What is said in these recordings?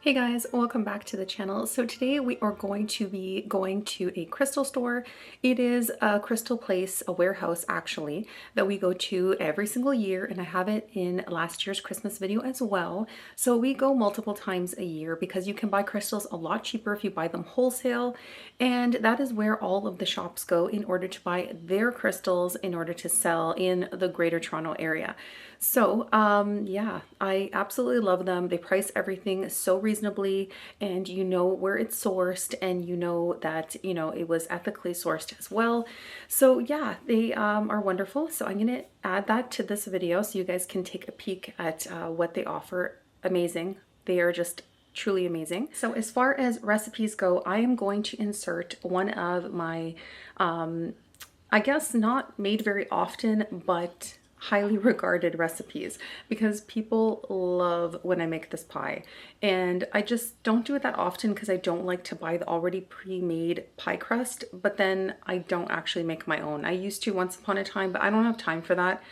Hey guys, welcome back to the channel. So today we are going to be going to a crystal store. It is a crystal place, a warehouse actually, that we go to every single year, and I have it in last year's Christmas video as well. So we go multiple times a year because you can buy crystals a lot cheaper if you buy them wholesale, and that is where all of the shops go in order to buy their crystals in order to sell in the Greater Toronto area. So yeah, I absolutely love them. They price everything so reasonably, and you know where it's sourced, and you know that, you know, it was ethically sourced as well. So yeah, they are wonderful. So I'm gonna add that to this video so you guys can take a peek at what they offer. Amazing. They are just truly amazing. So as far as recipes go, I am going to insert one of my I guess not made very often, but highly regarded recipes, because people love when I make this pie, and I just don't do it that often because I don't like to buy the already pre-made pie crust, but then I don't actually make my own. I used to once upon a time, but I don't have time for that.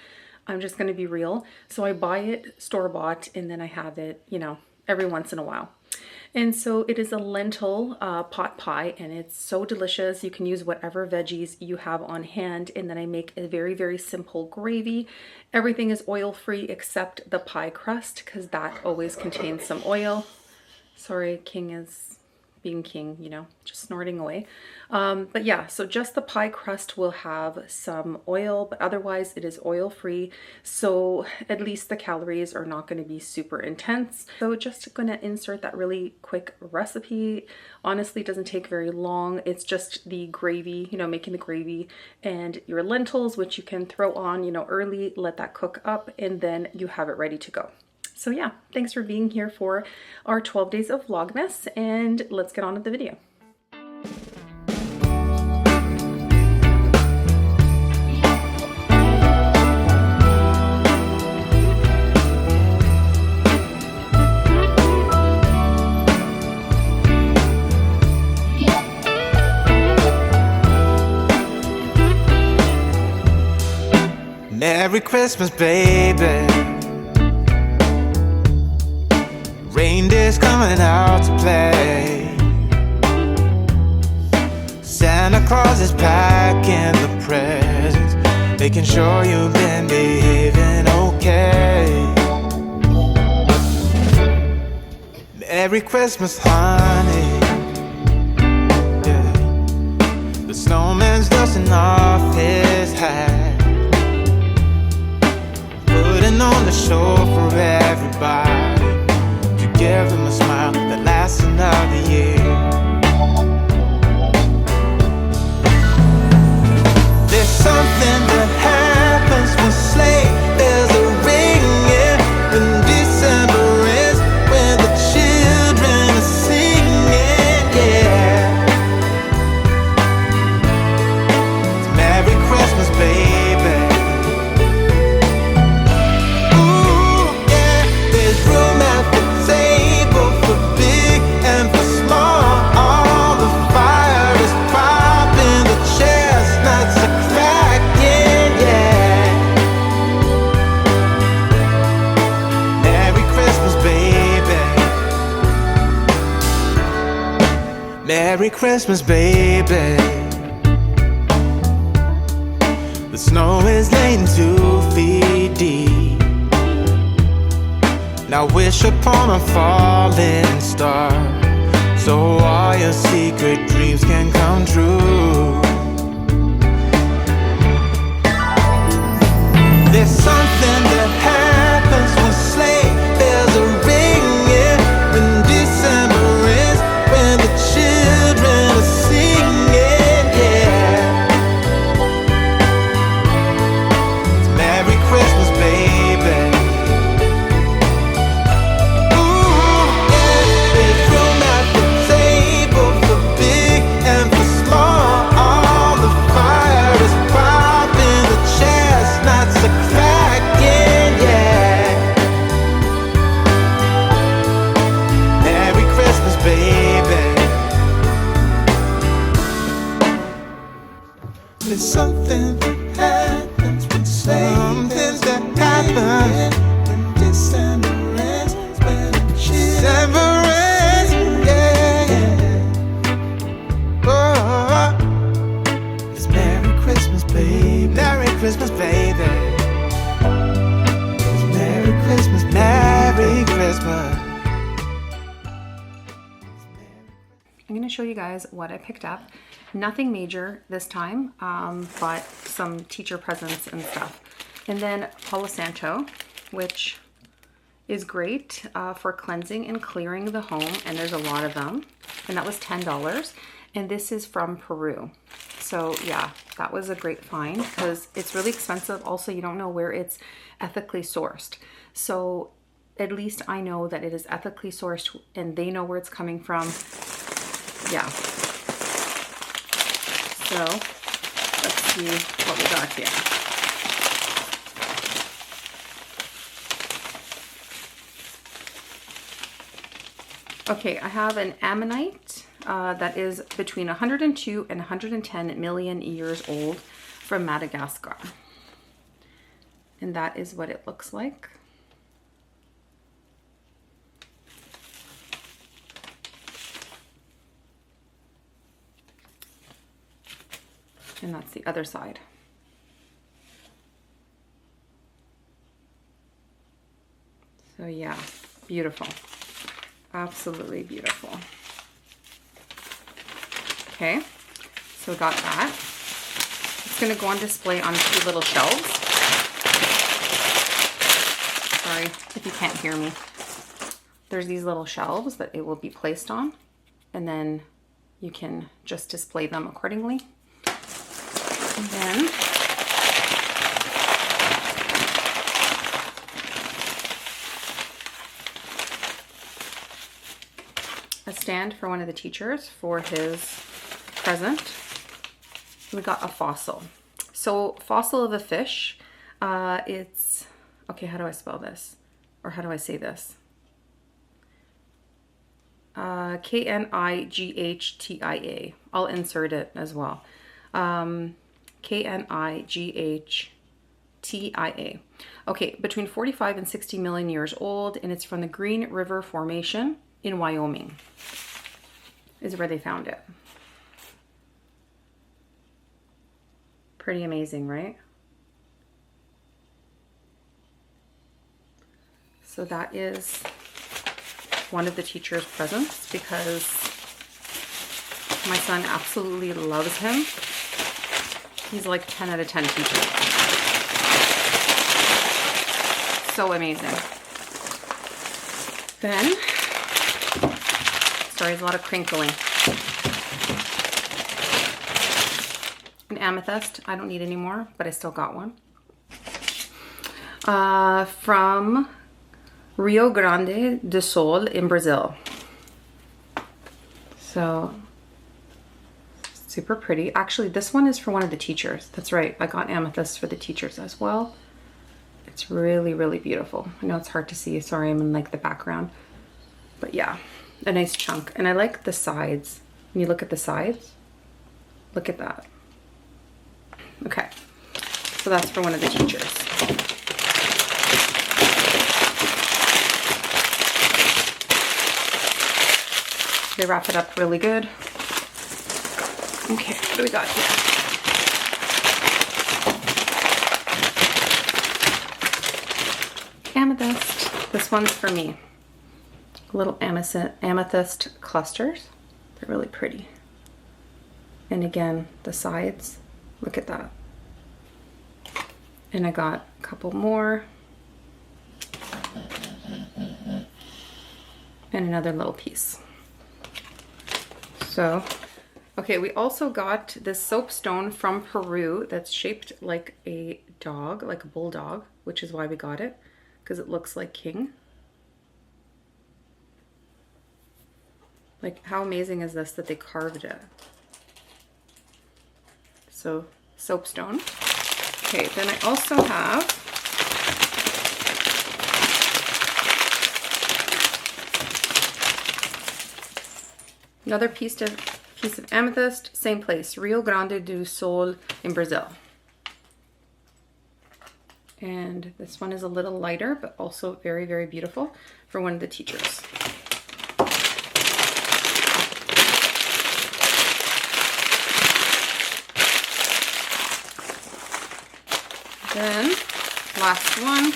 I'm just going to be real. So I buy it store-bought, and then I have it, you know, every once in a while. And so it is a lentil pot pie, and it's so delicious. You can use whatever veggies you have on hand, and then I make a very, very simple gravy. Everything is oil-free except the pie crust, because that always contains some oil. Sorry, King is being king, you know, just snorting away. But yeah, so just the pie crust will have some oil, but otherwise it is oil-free. So at least the calories are not going to be super intense. So just going to insert that really quick recipe. Honestly, it doesn't take very long. It's just the gravy, you know, making the gravy, and your lentils, which you can throw on, you know, early, let that cook up, and then you have it ready to go. So yeah, thanks for being here for our 12 days of Vlogmas, and let's get on with the video. Merry Christmas, baby. Reindeer's coming out to play. Santa Claus is packing the presents, making sure you've been behaving okay. Merry Christmas, honey. Yeah. The snowman's dusting off his hat, putting on the show for everybody, give them a smile that lasts another year. There's something that happens when sleigh bells are ringing, when December ends, when the children are singing, yeah. It's Merry Christmas, baby. Ooh, yeah, there's room at the table for big and for small. All the fire is popping, the chestnuts are cracking, yeah. Merry Christmas, baby. Merry Christmas, baby. The snow is laying 2 feet deep. Now wish upon a falling star, so all your secret dreams can come true. There's something that happens when sleigh bells are ringing, when December ends, when the children are singing, yeah. It's Merry Christmas, baby. There's something that happens when something that happens when December ends, when December ends. Christmas. I'm going to show you guys what I picked up. Nothing major this time, but some teacher presents and stuff. And then Palo Santo, which is great for cleansing and clearing the home, and there's a lot of them. And that was $10. And this is from Peru. So yeah, that was a great find because it's really expensive. Also, you don't know where it's ethically sourced. So at least I know that it is ethically sourced and they know where it's coming from. Yeah. So let's see what we got here. Okay, I have an ammonite that is between 102 and 110 million years old from Madagascar. And that is what it looks like. And that's the other side. So yeah, beautiful. Absolutely beautiful. Okay, so we got that. It's gonna go on display on 2 little shelves. Sorry if you can't hear me. There's these little shelves that it will be placed on, and then you can just display them accordingly. And then a stand for one of the teachers for his present. We got a fossil. So fossil of a fish, it's, okay, how do I spell this? Or how do I say this? K-N-I-G-H-T-I-A. I'll insert it as well. K-N-I-G-H-T-I-A. Okay, between 45 and 60 million years old, and it's from the Green River Formation in Wyoming, is where they found it. Pretty amazing, right? So that is one of the teacher's presents because my son absolutely loves him. He's like 10 out of 10 teacher. So amazing. Then, sorry, there's a lot of crinkling. An amethyst, I don't need any more, but I still got one. From Rio Grande do Sul in Brazil. So, super pretty. Actually, this one is for one of the teachers. That's right, I got amethyst for the teachers as well. It's really, really beautiful. I know it's hard to see, sorry, I'm in like the background. But yeah, a nice chunk. And I like the sides. When you look at the sides, look at that. Okay, so that's for one of the teachers. They wrap it up really good. Okay, what do we got here? Amethyst. This one's for me. Little amethyst clusters. They're really pretty. And again, the sides, look at that. And I got a couple more. And another little piece. So, okay, we also got this soapstone from Peru that's shaped like a dog, like a bulldog, which is why we got it, because it looks like King. Like, how amazing is this that they carved it? So, soapstone. Okay, then I also have another piece of amethyst, same place, Rio Grande do Sul in Brazil. And this one is a little lighter, but also very, very beautiful for one of the teachers. Then, last one.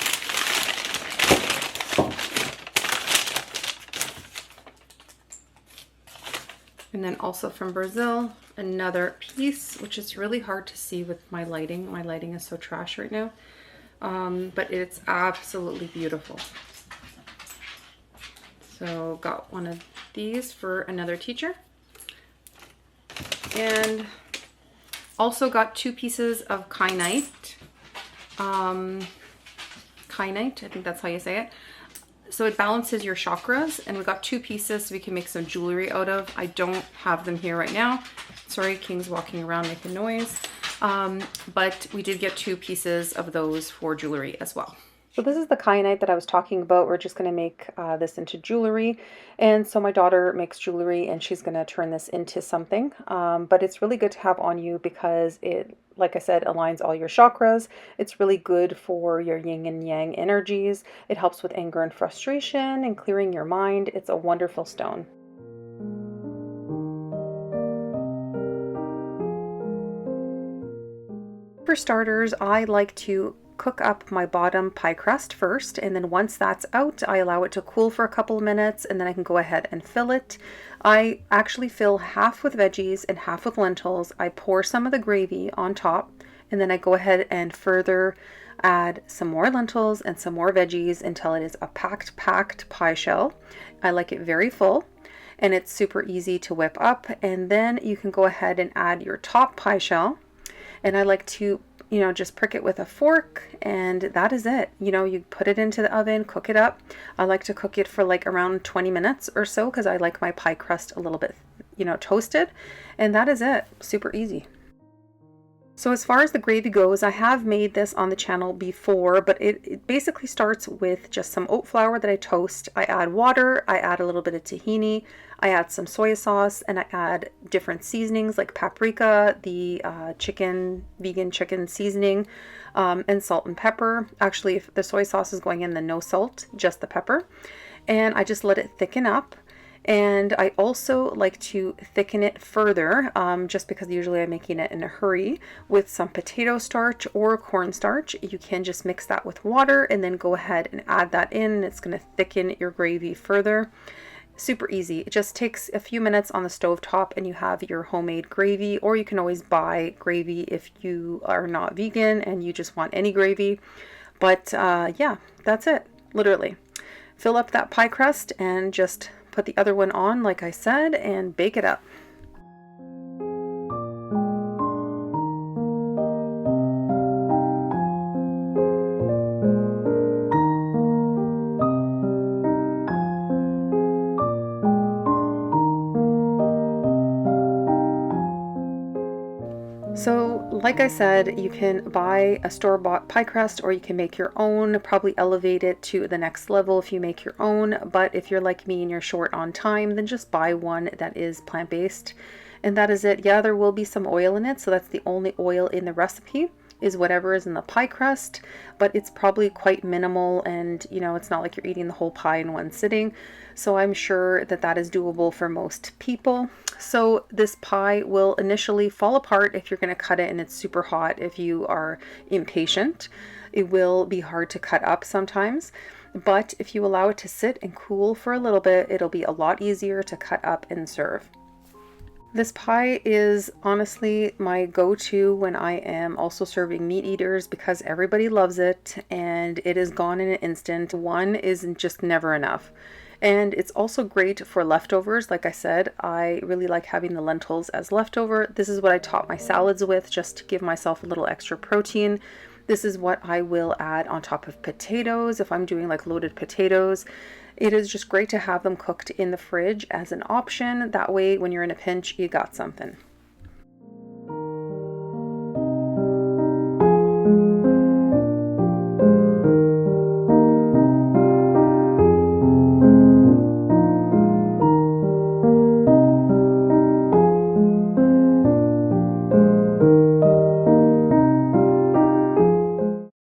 And then also from Brazil, another piece, which is really hard to see with my lighting. My lighting is so trash right now. But it's absolutely beautiful. So got one of these for another teacher. And also got 2 pieces of kyanite. Kyanite, I think that's how you say it. So it balances your chakras, and we got 2 pieces so we can make some jewelry out of. I don't have them here right now. Sorry, King's walking around making noise. But we did get 2 pieces of those for jewelry as well. So this is the kyanite that I was talking about. We're just going to make this into jewelry. And so my daughter makes jewelry and she's going to turn this into something. But it's really good to have on you because it, like I said, aligns all your chakras. It's really good for your yin and yang energies. It helps with anger and frustration and clearing your mind. It's a wonderful stone. For starters, I like to cook up my bottom pie crust first, and then once that's out, I allow it to cool for a couple of minutes, and then I can go ahead and fill it. I actually fill half with veggies and half with lentils. I pour some of the gravy on top, and then I go ahead and further add some more lentils and some more veggies until it is a packed pie shell. I like it very full, and it's super easy to whip up. And then you can go ahead and add your top pie shell, and I like to just prick it with a fork, and that is it. You put it into the oven, cook it up. I like to cook it for like around 20 minutes or so because I like my pie crust a little bit, toasted, and that is it. Super easy. So as far as the gravy goes, I have made this on the channel before, but it basically starts with just some oat flour that I toast. I add water, I add a little bit of tahini, I add some soy sauce, and I add different seasonings like paprika, the vegan chicken seasoning, and salt and pepper. Actually, if the soy sauce is going in, then no salt, just the pepper. And I just let it thicken up. And I also like to thicken it further, just because usually I'm making it in a hurry, with some potato starch or cornstarch. You can just mix that with water and then go ahead and add that in. It's going to thicken your gravy further. Super easy. It just takes a few minutes on the stove top and you have your homemade gravy, or you can always buy gravy if you are not vegan and you just want any gravy. But yeah, that's it, literally. Fill up that pie crust and just put the other one on, like I said, and bake it up. So like I said, you can buy a store-bought pie crust or you can make your own, probably elevate it to the next level if you make your own. But if you're like me and you're short on time, then just buy one that is plant-based. And that is it. Yeah, there will be some oil in it, so that's the only oil in the recipe, is whatever is in the pie crust, but it's probably quite minimal, and it's not like you're eating the whole pie in one sitting. So I'm sure that that is doable for most people. So this pie will initially fall apart if you're going to cut it and it's super hot. If you are impatient, it will be hard to cut up sometimes. But if you allow it to sit and cool for a little bit, it'll be a lot easier to cut up and serve. This pie is honestly my go-to when I am also serving meat eaters because everybody loves it and it is gone in an instant. One is just never enough. And it's also great for leftovers. Like I said, I really like having the lentils as leftover. This is what I top my salads with, just to give myself a little extra protein. This is what I will add on top of potatoes if I'm doing like loaded potatoes. It is just great to have them cooked in the fridge as an option. That way, when you're in a pinch, you got something.